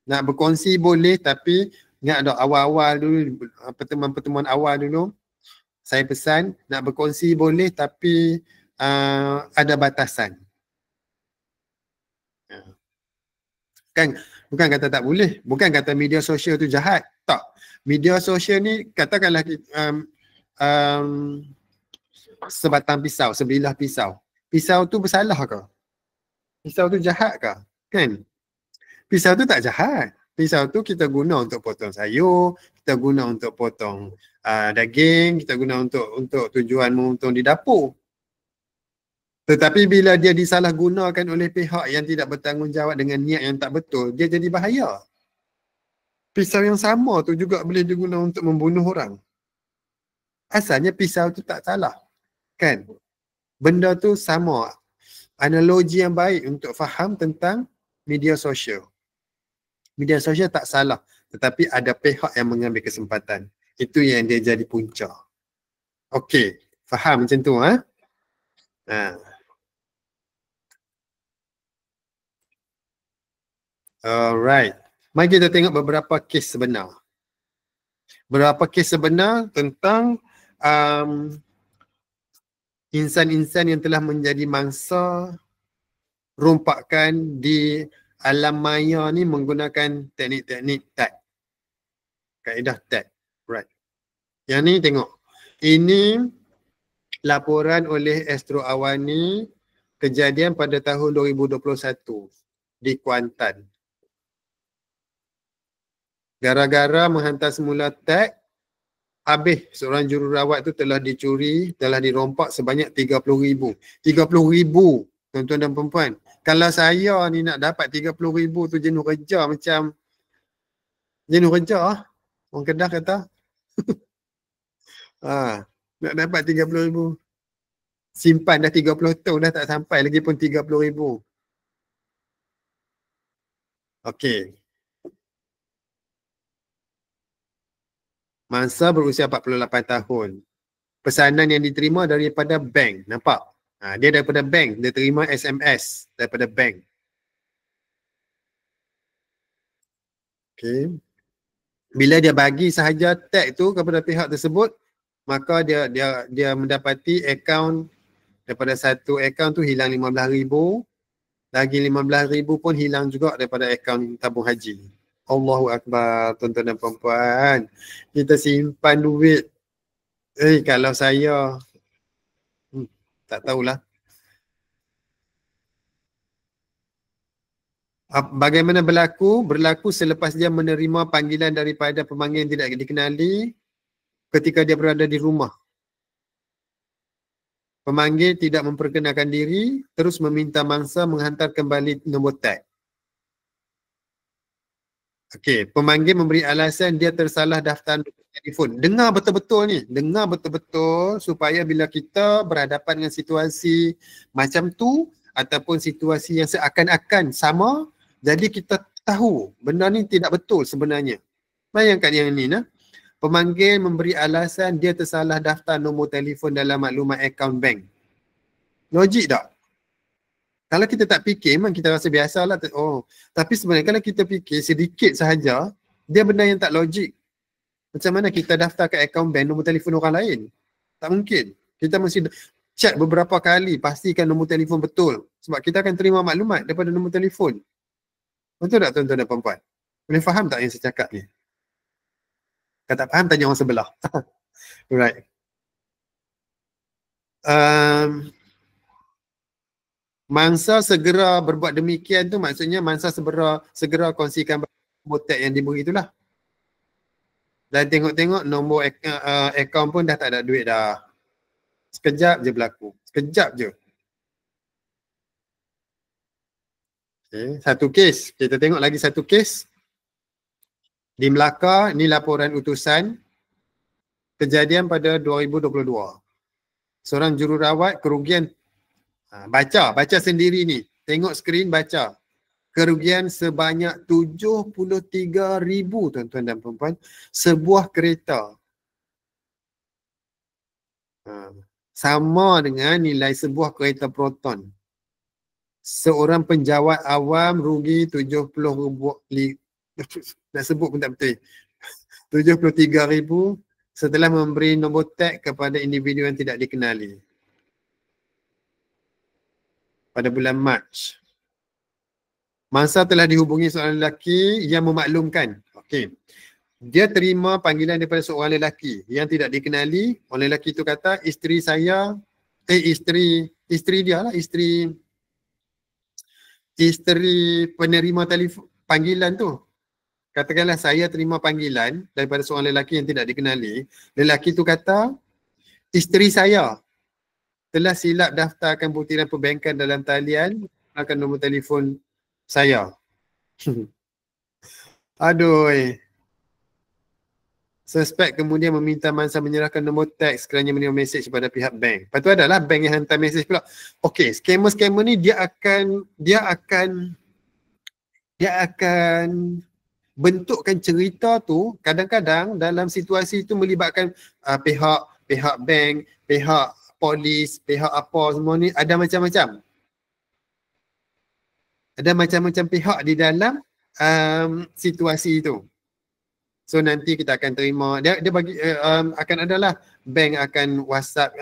Nak berkongsi boleh, tapi ingat ada awal-awal dulu, pertemuan-pertemuan awal dulu, saya pesan nak berkongsi boleh, tapi ada batasan. Bukan kata tak boleh, bukan kata media sosial tu jahat. Tak. Media sosial ni katakanlah sebatang pisau, sebilah pisau. Pisau tu bersalah ke? Pisau tu jahat ke? Kan? Pisau tu tak jahat. Pisau tu kita guna untuk potong sayur, kita guna untuk potong daging, kita guna untuk tujuan menguntung di dapur. Tetapi bila dia disalahgunakan oleh pihak yang tidak bertanggungjawab dengan niat yang tak betul, dia jadi bahaya. Pisau yang sama tu juga boleh digunakan untuk membunuh orang. Asalnya pisau tu tak salah. Kan? Benda tu sama. Analogi yang baik untuk faham tentang media sosial. Media sosial tak salah, tetapi ada pihak yang mengambil kesempatan. Itu yang dia jadi punca. Okey, faham macam tu Alright. Mari kita tengok beberapa kes sebenar. Beberapa kes sebenar tentang insan-insan yang telah menjadi mangsa rompakan di alam maya ni menggunakan teknik-teknik tag. Kaedah tag. Right. Yang ni tengok. Ini laporan oleh Astro Awani, kejadian pada tahun 2021 di Kuantan. Gara-gara menghantar semula tag, habis seorang jururawat tu telah dicuri, telah dirompak sebanyak 30,000. 30,000 tuan-tuan dan perempuan. Kalau saya ni nak dapat 30,000 tu jenuh kerja macam jenuh kerja orang Kedah kata. Nak dapat 30,000. Simpan dah 30 tahun dah tak sampai lagi pun 30,000. Okey. Mangsa berusia 48 tahun. Pesanan yang diterima daripada bank. Nampak? Dia daripada bank. Dia terima SMS daripada bank. Okay. Bila dia bagi sahaja tag tu kepada pihak tersebut, maka dia mendapati akaun, daripada satu akaun tu hilang 15,000. Lagi 15,000 pun hilang juga daripada akaun tabung haji. Allahu Akbar, tuan-tuan dan perempuan. Kita simpan duit. Kalau saya tak tahulah. Bagaimana berlaku? Berlaku selepas dia menerima panggilan daripada pemanggil yang tidak dikenali ketika dia berada di rumah. Pemanggil tidak memperkenalkan diri, terus meminta mangsa menghantar kembali nombor tag. Okey, pemanggil memberi alasan dia tersalah daftar telefon. Dengar betul-betul ni. Dengar betul-betul supaya bila kita berhadapan dengan situasi macam tu ataupun situasi yang seakan-akan sama, jadi kita tahu benda ni tidak betul sebenarnya. Bayangkan yang ni nah. Pemanggil memberi alasan dia tersalah daftar nombor telefon dalam maklumat akaun bank. Logik tak? Kalau kita tak fikir memang kita rasa biasalah. Oh, tapi sebenarnya kalau kita fikir sedikit sahaja, dia benda yang tak logik. Macam mana kita daftar ke akaun bank nombor telefon orang lain? Tak mungkin. Kita mesti check beberapa kali pastikan nombor telefon betul. Sebab kita akan terima maklumat daripada nombor telefon. Betul tak tuan-tuan dan puan-puan? Boleh faham tak yang saya cakap ni? Kalau tak faham tanya orang sebelah. Alright. Mangsa segera berbuat demikian tu maksudnya mangsa segera kongsikan nombor tag yang diberi itulah. Dan tengok-tengok nombor akaun pun dah tak ada duit dah. Sekejap je berlaku. Sekejap je. Okay. Satu kes. Kita tengok lagi satu kes. Di Melaka, ni laporan utusan. Kejadian pada 2022. Seorang jururawat kerugian. Baca sendiri ni. Tengok skrin baca. Kerugian sebanyak 73,000 tuan-tuan dan puan-puan. Sebuah kereta. Sama dengan nilai sebuah kereta Proton. Seorang penjawat awam rugi 70,000. Nak sebut pun tak betul. 73,000 setelah memberi nombor tag kepada individu yang tidak dikenali. Pada bulan Mac. Mangsa telah dihubungi seorang lelaki yang memaklumkan. Okey. Dia terima panggilan daripada seorang lelaki yang tidak dikenali. Orang lelaki itu kata, isteri saya, isteri dia lah, isteri penerima telefon panggilan tu. Katakanlah saya terima panggilan daripada seorang lelaki yang tidak dikenali. Lelaki tu kata, isteri saya telah silap daftarkan butiran perbankan dalam talian akan nombor telefon saya. Aduh. Suspek kemudian meminta mangsa menyerahkan nombor teks sekiranya menerima mesej kepada pihak bank. Lepas tu adalah bank yang hantar mesej pula. Okey, scammer ni dia akan bentukkan cerita tu kadang-kadang dalam situasi itu melibatkan pihak bank, pihak polis, pihak apa semua ni, ada macam-macam. Ada macam-macam pihak di dalam situasi itu. So nanti kita akan terima, dia bagi akan adalah bank akan WhatsApp,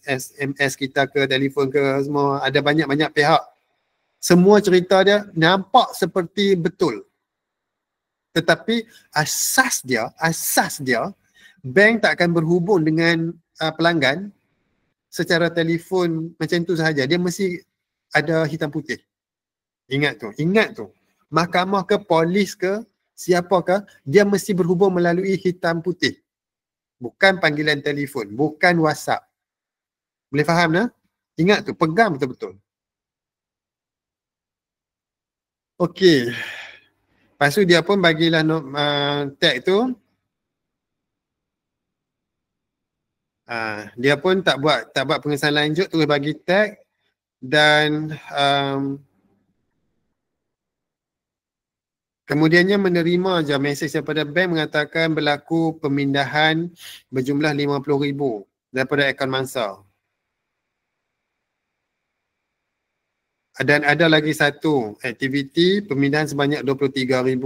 SMS kita ke, telefon ke, semua ada banyak-banyak pihak. Semua cerita dia nampak seperti betul. Tetapi asas dia bank tak akan berhubung dengan pelanggan secara telefon macam tu sahaja. Dia mesti ada hitam putih. Ingat tu. Mahkamah ke, polis ke, siapakah, dia mesti berhubung melalui hitam putih. Bukan panggilan telefon, bukan WhatsApp. Boleh faham tak? Ingat tu, pegang betul-betul. Okey. Lepas tu dia pun bagilah tag tu. Dia pun tak buat pengesahan lanjut, terus bagi tag dan kemudiannya menerima je mesej daripada bank mengatakan berlaku pemindahan berjumlah 50,000 daripada akaun mangsa. Dan ada lagi satu aktiviti pemindahan sebanyak 23,000.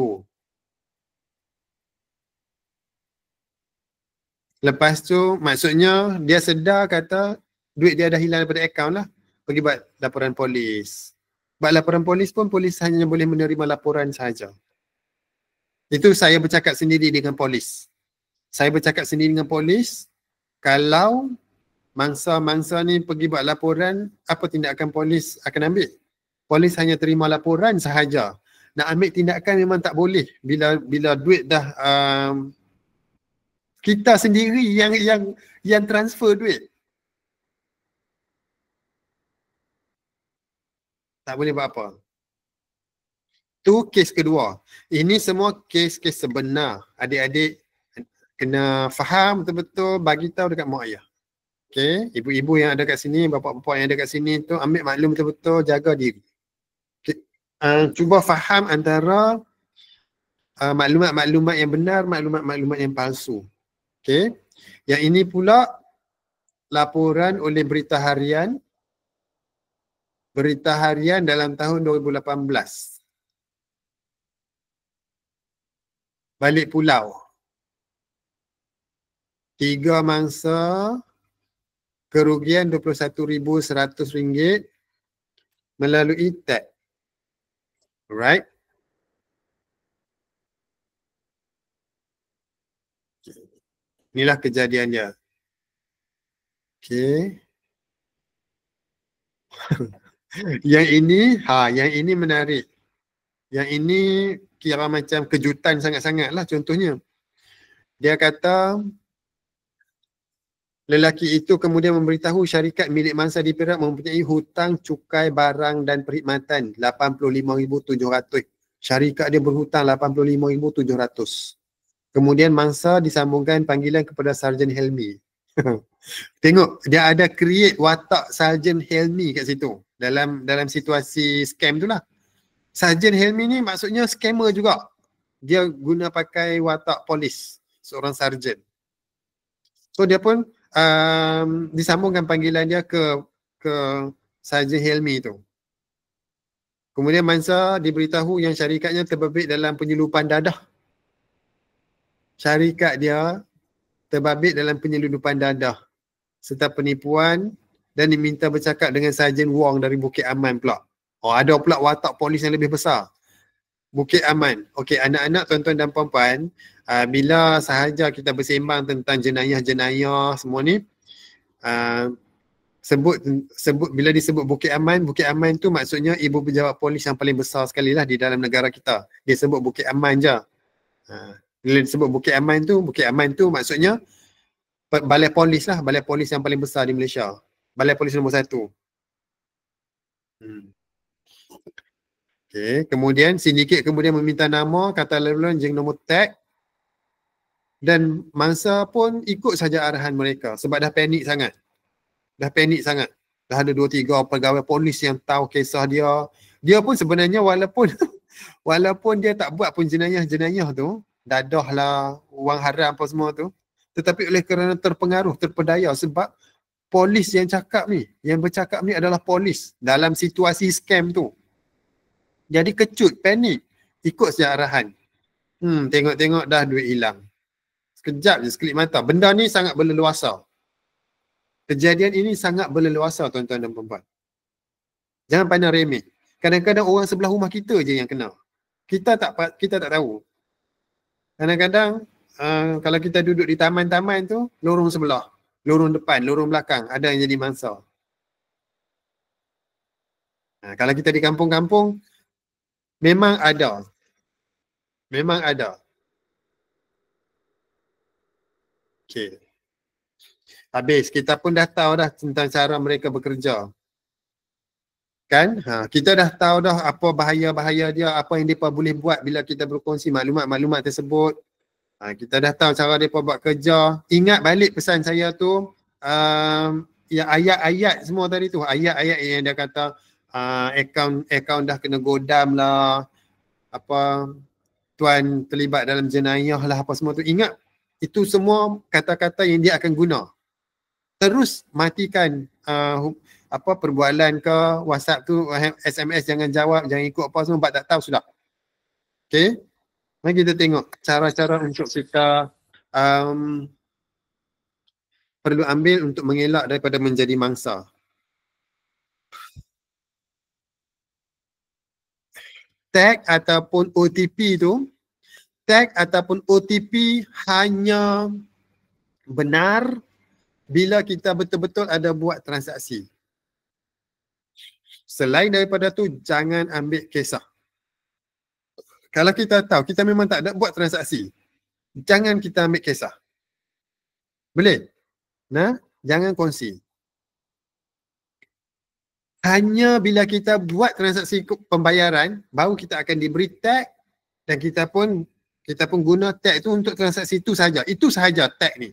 Lepas tu maksudnya dia sedar kata duit dia dah hilang daripada akaun lah. Pergi buat laporan polis. Buat laporan polis pun polis hanya boleh menerima laporan sahaja. Itu saya bercakap sendiri dengan polis. Kalau mangsa-mangsa ni pergi buat laporan, apa tindakan polis akan ambil? Polis hanya terima laporan sahaja. Nak ambil tindakan memang tak boleh bila duit dah kita sendiri yang transfer duit. Tak boleh buat apa. Tu kes kedua. Ini semua kes-kes sebenar. Adik-adik kena faham betul-betul, bagi tahu dekat mak ayah. Okay, ibu-ibu yang ada kat sini, bapa-bapa yang ada kat sini tu ambil maklum betul-betul, jaga diri. Okay. Cuba faham antara maklumat-maklumat yang benar, maklumat-maklumat yang palsu. Okay. Yang ini pula laporan oleh Berita Harian dalam tahun 2018. Balik pulau. 3 mangsa kerugian RM21,100 melalui tag. Alright. Inilah kejadian dia. Okay. yang ini menarik. Yang ini kira macam kejutan sangat-sangat lah contohnya. Dia kata lelaki itu kemudian memberitahu syarikat milik mangsa di Perak mempunyai hutang cukai barang dan perkhidmatan RM85,700. Syarikat dia berhutang RM85,700. Kemudian mangsa disambungkan panggilan kepada Sarjan Helmi. Tengok, dia ada create watak Sarjan Helmi kat situ. Dalam situasi scam tu lah. Sarjan Helmi ni maksudnya scammer juga. Dia guna pakai watak polis, seorang sarjan. So dia pun disambungkan panggilan dia ke Sarjan Helmi tu. Kemudian mangsa diberitahu yang syarikatnya terbabit dalam penyeludupan dadah. Syarikat dia terbabit dalam penyelundupan dadah serta penipuan dan diminta bercakap dengan Sarjan Wong dari Bukit Aman pula. Oh, ada pula watak polis yang lebih besar. Bukit Aman. Okey, anak-anak, tuan-tuan dan puan-puan, bila sahaja kita bersembang tentang jenayah-jenayah semua ni, bila disebut Bukit Aman tu maksudnya ibu pejabat polis yang paling besar sekali lah di dalam negara kita. Dia sebut Bukit Aman je. Bila disebut Bukit Aman tu maksudnya balai polis lah, balai polis yang paling besar di Malaysia. Balai polis nombor 1. Okay. Kemudian sindiket kemudian meminta nama, kata laluan, jeng nombor tag, dan mangsa pun ikut saja arahan mereka sebab dah panik sangat. Dah ada 2-3 pegawai polis yang tahu kisah dia. Dia pun sebenarnya walaupun dia tak buat pun jenayah-jenayah tu, dadah lah, wang haram apa semua tu, tetapi oleh kerana terpengaruh, terpedaya sebab polis yang bercakap ni adalah polis dalam situasi scam tu. Jadi kecut, panik, ikut saja arahan. Tengok-tengok dah duit hilang. Sekejap je, sekelip mata. Benda ni sangat berleluasa. Kejadian ini sangat berleluasa, tuan-tuan dan puan-puan. Jangan pandang remeh. Kadang-kadang orang sebelah rumah kita je yang kena. Kita tak tahu. Kadang-kadang kalau kita duduk di taman-taman tu, lorong sebelah, lorong depan, lorong belakang, ada yang jadi mangsa. Kalau kita di kampung-kampung, memang ada. Okay. Habis, kita pun dah tahu dah tentang cara mereka bekerja. Kan? Kita dah tahu dah apa bahaya-bahaya dia, apa yang mereka boleh buat bila kita berkongsi maklumat-maklumat tersebut. Kita dah tahu cara mereka buat kerja. Ingat balik pesan saya tu, yang ayat-ayat semua tadi tu, ayat-ayat yang dia kata akaun dah kena godam lah, apa, tuan terlibat dalam jenayah lah, apa semua tu. Ingat, itu semua kata-kata yang dia akan guna. Terus matikan perbualan ke WhatsApp tu, SMS jangan jawab, jangan ikut apa semua, sebab tak tahu sudah. Okay. Mari kita tengok cara-cara untuk kita perlu ambil untuk mengelak daripada menjadi mangsa. Tag ataupun OTP hanya benar bila kita betul-betul ada buat transaksi. Selain daripada tu, jangan ambil kisah. Kalau kita tahu kita memang tak ada buat transaksi, jangan kita ambil kisah. Boleh? Jangan kongsi. Hanya bila kita buat transaksi pembayaran, baru kita akan diberi tag dan kita pun Kita pun guna tag tu untuk transaksi itu sahaja. Itu sahaja tag ni.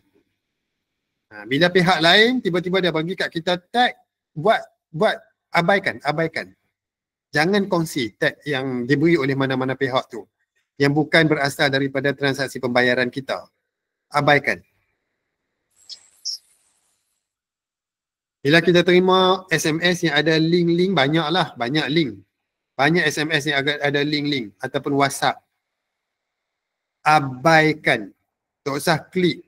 Bila pihak lain tiba-tiba dia bagi kat kita tag, buat abaikan. Jangan kongsi tag yang diberi oleh mana-mana pihak tu yang bukan berasal daripada transaksi pembayaran kita. Abaikan. Bila kita terima SMS yang ada link-link, banyak link. Banyak SMS yang ada link-link ataupun WhatsApp. Abaikan. Tak usah klik.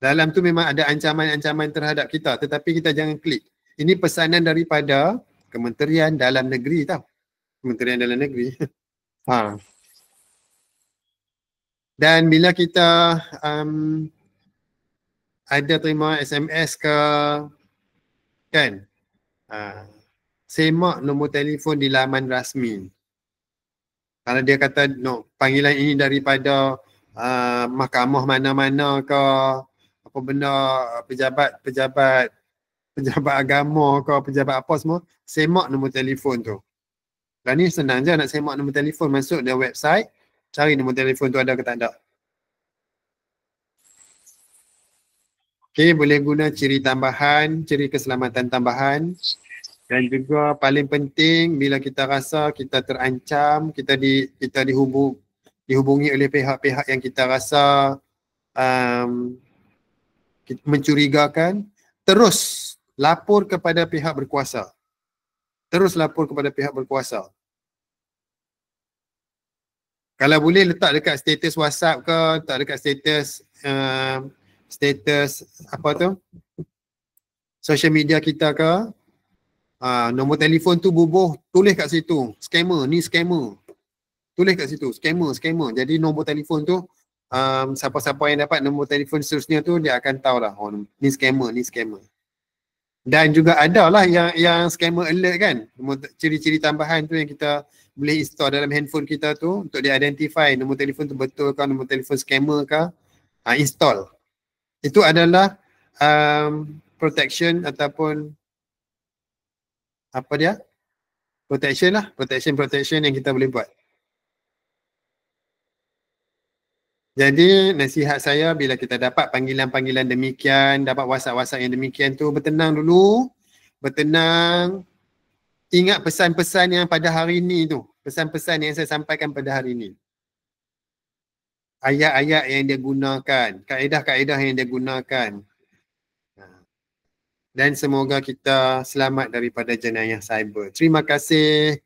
Dalam tu memang ada ancaman-ancaman terhadap kita, tetapi kita jangan klik. Ini pesanan daripada Kementerian Dalam Negeri tau. Kementerian Dalam Negeri. Dan bila kita ada terima SMS ke, kan, semak nombor telefon di laman rasmi. Kalau dia kata no, panggilan ini daripada mahkamah mana-mana ke, apa benda, pejabat agama ke, pejabat apa semua, semak nombor telefon tu. Dan ni senang je nak semak nombor telefon, masuk dia website, cari nombor telefon tu ada ke tak ada. Okay, boleh guna ciri tambahan, ciri keselamatan tambahan. Dan juga paling penting bila kita rasa kita terancam, kita dihubungi oleh pihak-pihak yang kita rasa mencurigakan, terus lapor kepada pihak berkuasa. Kalau boleh letak dekat status WhatsApp ke, letak dekat status apa tu, social media kita ke, nombor telefon tu bubuh, tulis kat situ, scammer, ni scammer. Tulis kat situ, scammer. Jadi nombor telefon tu, siapa-siapa yang dapat nombor telefon seterusnya tu, dia akan tahu lah, oh, ni scammer. Dan juga ada lah yang scammer alert kan, ciri-ciri tambahan tu yang kita boleh install dalam handphone kita tu, untuk di-identify nombor telefon tu betul ke, nombor telefon scammer ke, install. Itu adalah protection ataupun apa dia? Protection yang kita boleh buat. Jadi nasihat saya bila kita dapat panggilan-panggilan demikian, dapat WhatsApp yang demikian tu, bertenang dulu. Ingat pesan-pesan yang pada hari ni tu. Pesan-pesan yang saya sampaikan pada hari ni. Ayat-ayat yang dia gunakan, kaedah-kaedah yang dia gunakan. Dan semoga kita selamat daripada jenayah cyber. Terima kasih.